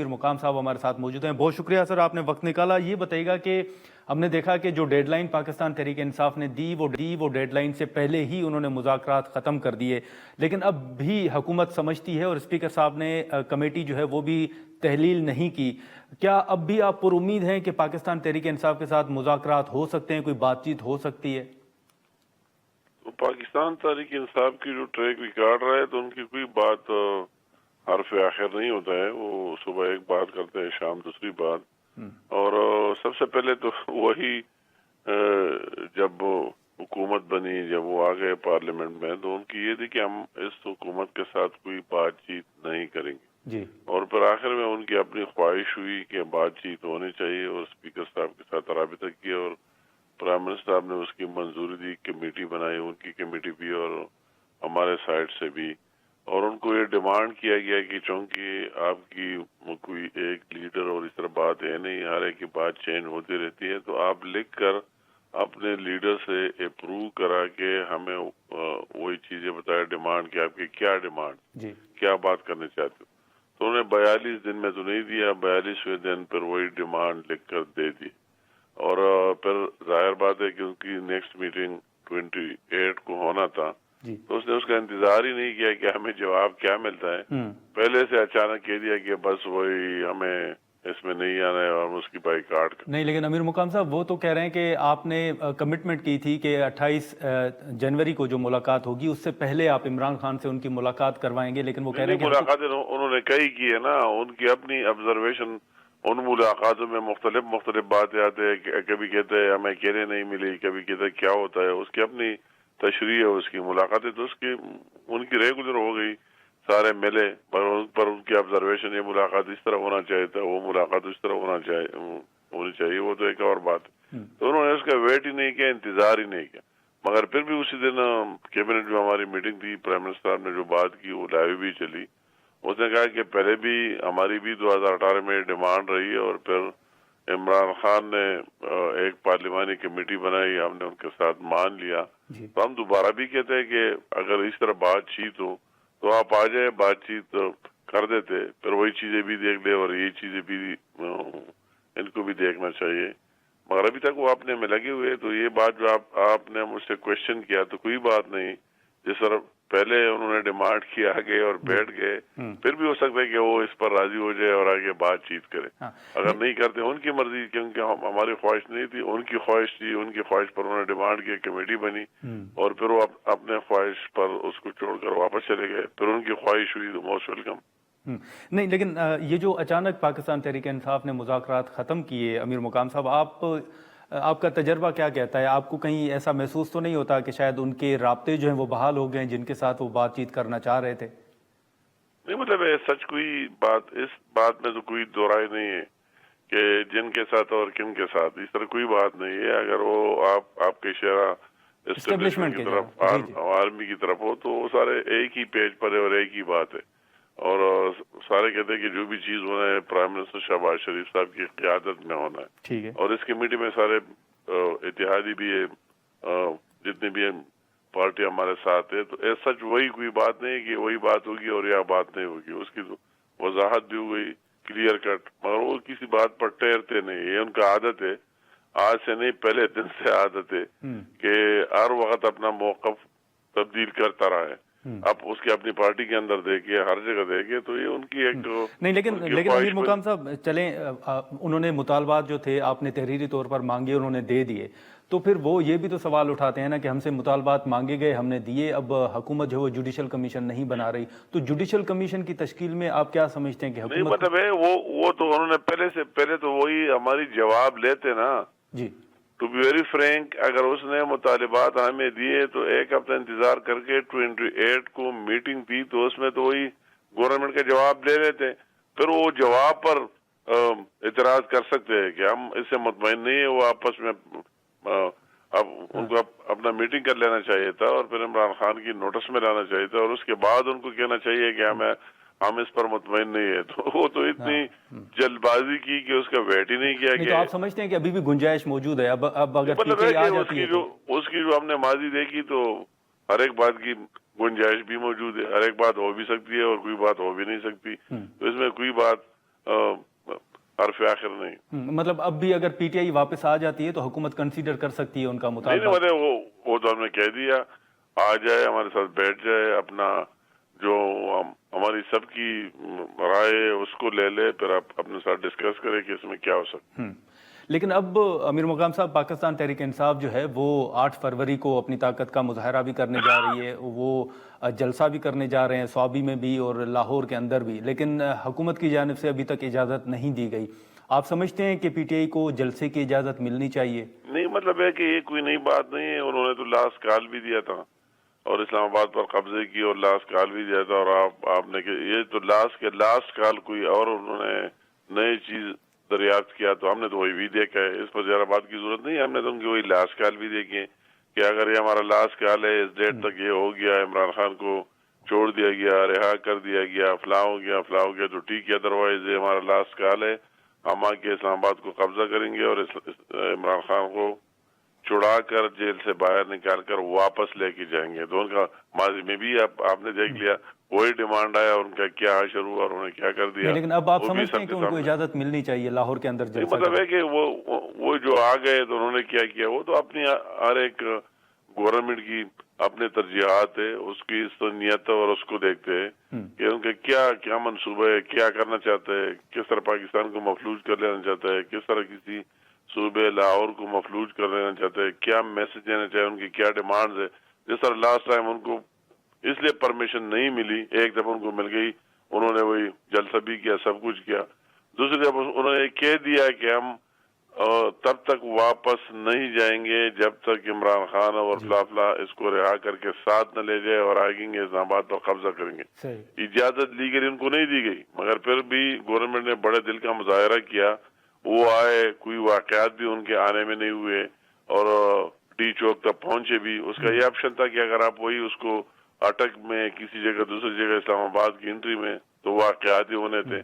امیر مقام صاحب ہمارے ساتھ موجود ہیں. بہت شکریہ سر, آپ نے وقت نکالا. یہ بتائیے گا کہ ہم نے دیکھا کہ جو ڈیڈ لائن پاکستان تحریک انصاف نے دی وہ ڈیڈ لائن سے پہلے ہی انہوں نے مذاکرات ختم کر دیے, لیکن اب بھی حکومت سمجھتی ہے اور اسپیکر صاحب نے کمیٹی جو ہے وہ بھی تحلیل نہیں کی. کیا اب بھی آپ پر امید ہیں کہ پاکستان تحریک انصاف کے ساتھ مذاکرات ہو سکتے ہیں, کوئی بات چیت ہو سکتی ہے؟ پاکستان تحریک انصاف کی جو ٹریک ریکارڈ رہا ہے تو ان کی کوئی بات حرف آخر نہیں ہوتا ہے. وہ صبح ایک بات کرتے ہیں, شام دوسری بات. اور سب سے پہلے تو وہی جب حکومت بنی, جب وہ آ گئے پارلیمنٹ میں, تو ان کی یہ تھی کہ ہم اس حکومت کے ساتھ کوئی بات چیت نہیں کریں گے جی. اور پھر آخر میں ان کی اپنی خواہش ہوئی کہ بات چیت ہونی چاہیے, اور اسپیکر صاحب کے ساتھ رابطہ کیا اور پرائم منسٹر صاحب نے اس کی منظوری دی, کمیٹی بنائی, ان کی کمیٹی بھی اور ہمارے سائڈ سے بھی. اور ان کو یہ ڈیمانڈ کیا گیا کہ چونکہ آپ کی کوئی ایک لیڈر اور اس طرح بات ہے نہیں, ہر ایک کی بات چینج ہوتی رہتی ہے, تو آپ لکھ کر اپنے لیڈر سے اپروو کرا کے ہمیں وہی چیزیں بتایا ڈیمانڈ, کہ آپ کی کیا ڈیمانڈ, کیا بات کرنے چاہتے ہو. تو انہیں 42 دن میں تو نہیں دیا, 42ویں دن پھر وہی ڈیمانڈ لکھ کر دے دی. اور پھر ظاہر بات ہے کہ ان کی نیکسٹ میٹنگ 28 کو ہونا تھا, تو اس نے اس کا انتظار ہی نہیں کیا کہ ہمیں جواب کیا ملتا ہے. پہلے سے اچانک کہہ دیا کہ بس وہی ہمیں اس میں نہیں آنا ہے اور اس کی بائیکاٹ کر. نہیں, لیکن امیر مقام صاحب وہ تو کہہ رہے ہیں کہ آپ نے کمٹمنٹ کی تھی کہ 28 جنوری کو جو ملاقات ہوگی اس سے پہلے آپ عمران خان سے ان کی ملاقات کروائیں گے, لیکن وہ کہہ رہے ہیں کہ ملاقاتیں انہوں نے کئی کی ہے نا, ان کی اپنی آبزرویشن. ان ملاقاتوں میں مختلف باتیں آتے ہیں, کبھی کہتے ہیں ہمیں کہنے نہیں ملی, کبھی کہتے ہیں کیا ہوتا ہے, اس کی اپنی تشریح ہے اس کی. ملاقاتیں تو ان کی ریگولر ہو گئی, سارے ملے, پر ان کی آبزرویشن یہ ملاقات اس طرح ہونا چاہیے تھا, وہ ملاقات اس طرح ہونی چاہیے, وہ تو ایک اور بات. تو انہوں نے اس کا ویٹ ہی نہیں کیا, انتظار ہی نہیں کیا. مگر پھر بھی اسی دن کیبنٹ جو ہماری میٹنگ تھی, پرائم منسٹر صاحب نے جو بات کی وہ لائیو بھی چلی. اس نے کہا کہ پہلے بھی ہماری بھی 2018 میں ڈیمانڈ رہی ہے, اور پھر عمران خان نے ایک پارلیمانی کمیٹی بنائی, ہم نے ان کے ساتھ مان لیا. تو ہم دوبارہ بھی کہتے ہیں کہ اگر اس طرح بات چیت ہو تو آپ آ جائیں, بات چیت کر دیتے, پھر وہی چیزیں بھی دیکھ لے اور یہ چیزیں بھی ان کو بھی دیکھنا چاہیے. مگر ابھی تک وہ اپنے میں لگے ہوئے. تو یہ بات جو آپ نے مجھ سے کوشچن کیا, تو کوئی بات نہیں, جس طرح پہلے انہوں نے ڈیمانڈ کیا آگے اور بیٹھ گئے, پھر بھی ہو سکتا ہے کہ وہ اس پر راضی ہو جائے اور آگے بات چیت کرے. اگر نہیں کرتے ان کی مرضی, کیونکہ ہماری خواہش نہیں تھی, ان کی خواہش تھی. ان کی خواہش پر انہوں نے ڈیمانڈ کی, کمیٹی بنی, اور پھر وہ اپنے خواہش پر اس کو چھوڑ کر واپس چلے گئے. پھر ان کی خواہش ہوئی تو موسٹ ویلکم. نہیں, لیکن یہ جو اچانک پاکستان تحریک انصاف نے مذاکرات ختم کیے, امیر مقام صاحب آپ کا تجربہ کیا کہتا ہے؟ آپ کو کہیں ایسا محسوس تو نہیں ہوتا کہ شاید ان کے رابطے جو ہیں وہ بحال ہو گئے جن کے ساتھ وہ بات چیت کرنا چاہ رہے تھے؟ نہیں, مطلب سچ کوئی بات, اس بات میں تو کوئی دو رائے نہیں ہے کہ جن کے ساتھ اور کن کے ساتھ, اس طرح کوئی بات نہیں ہے. اگر وہ آپ کے شعرا اسٹیبلشمنٹ کی طرف, آرمی کی طرف ہو, تو وہ سارے ایک ہی پیج پر ہے اور ایک ہی بات ہے. اور سارے کہتے ہیں کہ جو بھی چیز ہونا ہے پرائم منسٹر شہباز شریف صاحب کی قیادت میں ہونا ہے. اور اس کمیٹی میں سارے اتحادی بھی ہے, جتنے بھی پارٹی ہمارے ساتھ ہے. تو سچ وہی کوئی بات نہیں کہ وہی بات ہوگی اور یہ بات نہیں ہوگی. اس کی وضاحت بھی ہو گئی کلیئر کٹ, مگر وہ کسی بات پر ٹھہرتے نہیں. یہ ان کا عادت ہے, آج سے نہیں پہلے دن سے عادت ہے کہ ہر وقت اپنا موقف تبدیل کرتا رہا ہے. آپ اس کی اپنی پارٹی کے اندر دیکھیے, ہر جگہ دیکھیے, تو یہ ان کی ایک نہیں. لیکن امیر مقام صاحب چلیں, انہوں نے مطالبات جو تھے آپ نے تحریری طور پر مانگے, انہوں نے دے دیے, تو پھر وہ یہ بھی تو سوال اٹھاتے ہیں نا کہ ہم سے مطالبات مانگے گئے, ہم نے دیے, اب حکومت جو ہے وہ جوڈیشل کمیشن نہیں بنا رہی. تو جوڈیشل کمیشن کی تشکیل میں آپ کیا سمجھتے ہیں کہ حکومت نہیں, مطلب ہے وہ تو انہوں نے پہلے تو وہی ہماری جواب لیتے نا. جی, ٹو بی ویری فرینک, اگر اس نے مطالبات ہمیں دیے تو ایک ہفتہ انتظار کر کے 28 کو میٹنگ تھی, تو اس میں تو وہی گورنمنٹ کا جواب لے لیتے. پھر وہ جواب پر اعتراض کر سکتے ہیں کہ ہم اس سے مطمئن نہیں ہیں. وہ آپس میں اب ان کو اپنا میٹنگ کر لینا چاہیے تھا, اور پھر عمران خان کی نوٹس میں لانا چاہیے تھا, اور اس کے بعد ان کو کہنا چاہیے کہ ہم اس پر مطمئن نہیں ہے. تو وہ تو اتنی جلد بازی کی کہ اس کا ویٹ ہی نہیں کیا گیا. تو آپ سمجھتے ہیں کہ ابھی بھی گنجائش موجود ہے؟ اب اگر مطلب ہے کہ اس کی جو ہم نے ماضی دیکھی, تو ہر ایک بات کی گنجائش بھی موجود ہے. ہر ایک بات ہو بھی سکتی ہے اور کوئی بات ہو بھی نہیں سکتی. تو اس میں کوئی بات حرف آخر نہیں. مطلب اب بھی اگر پی ٹی آئی واپس آ جاتی ہے تو حکومت کنسیڈر کر سکتی ہے ان کا نہیں مطالبہ؟ وہ تو ہم نے کہہ دیا, آ جائے ہمارے ساتھ بیٹھ جائے, اپنا جو ہماری سب کی رائے اس کو لے لے, پھر آپ اپنے ساتھ ڈسکس کریں کہ اس میں کیا ہو سکتا. لیکن اب امیر مقام صاحب, پاکستان تحریک انصاف جو ہے وہ 8 فروری کو اپنی طاقت کا مظاہرہ بھی کرنے جا رہی ہے, وہ جلسہ بھی کرنے جا رہے ہیں سوابی میں بھی اور لاہور کے اندر بھی, لیکن حکومت کی جانب سے ابھی تک اجازت نہیں دی گئی. آپ سمجھتے ہیں کہ پی ٹی آئی کو جلسے کی اجازت ملنی چاہیے؟ نہیں, مطلب ہے کہ یہ کوئی نئی بات نہیں ہے, انہوں نے تو لاسٹ کال بھی دیا تھا اور اسلام آباد پر قبضے کی اور لاسٹ کال بھی دیا تھا, اور آپ نے کہ یہ تو لاسٹ کال کوئی اور انہوں نے نئی چیز دریافت کیا, تو ہم نے تو وہی بھی دیکھا ہے, اس پر زیادہ بات کی ضرورت نہیں ہے. ہم نے تو ان کی وہی لاسٹ کال بھی دیکھی ہے کہ اگر یہ ہمارا لاسٹ کال ہے, اس ڈیٹ تک یہ ہو گیا, عمران خان کو چھوڑ دیا گیا, رہا کر دیا گیا, فلاں ہو گیا تو ٹھیک ہے, ادروائز یہ ہمارا لاسٹ کال ہے, ہم آ کے اسلام آباد کو قبضہ کریں گے اور عمران خان کو چھڑا کر جیل سے باہر نکال کر واپس لے کے جائیں گے. تو ان کا ماضی میں بھی آپ نے دیکھ لیا وہی ڈیمانڈ آیا, اور ان کا کیا حشر ہوا اور انہوں نے کیا کر دیا. لیکن اب آپ وہ بھی سمجھتے ہیں سب کہ کے ان کو سامنے. اجازت ملنی چاہیے لاہور کے اندر جلسہ مطلب ہے کہ وہ جو آ گئے تو انہوں نے کیا کیا, وہ تو اپنی ہر ایک گورنمنٹ کی اپنے ترجیحات ہے, اس کی نیت اور اس کو دیکھتے ہیں کہ ان کے کیا منصوبہ ہے, کیا کرنا چاہتے ہیں, کس طرح پاکستان کو مفلوج کر لینا چاہتا ہے, کس طرح کسی صوبے لاہور کو مفلوج کر لینا چاہتے ہیں, کیا میسج دینا چاہے, ان کی کیا ڈیمانڈز ہے. جس طرح لاسٹ ٹائم ان کو اس لیے پرمیشن نہیں ملی, ایک دفعہ ان کو مل گئی, انہوں نے وہی جلسہ بھی کیا, سب کچھ کیا. دوسری دفعہ انہوں نے کہہ دیا کہ ہم تب تک واپس نہیں جائیں گے جب تک عمران خان اور فلا اس کو رہا کر کے ساتھ نہ لے جائے, اور آئیں گے اسلام آباد پر قبضہ کریں گے. اجازت لیگلی ان کو نہیں دی گئی, مگر پھر بھی گورنمنٹ نے بڑے دل کا مظاہرہ کیا, وہ آئے, کوئی واقعات بھی ان کے آنے میں نہیں ہوئے, اور ڈی چوک تک پہنچے بھی. اس کا یہ آپشن تھا کہ اگر آپ وہی اس کو اٹک میں کسی جگہ دوسری جگہ اسلام آباد کی انٹری میں, تو واقعات ہی ہونے تھے.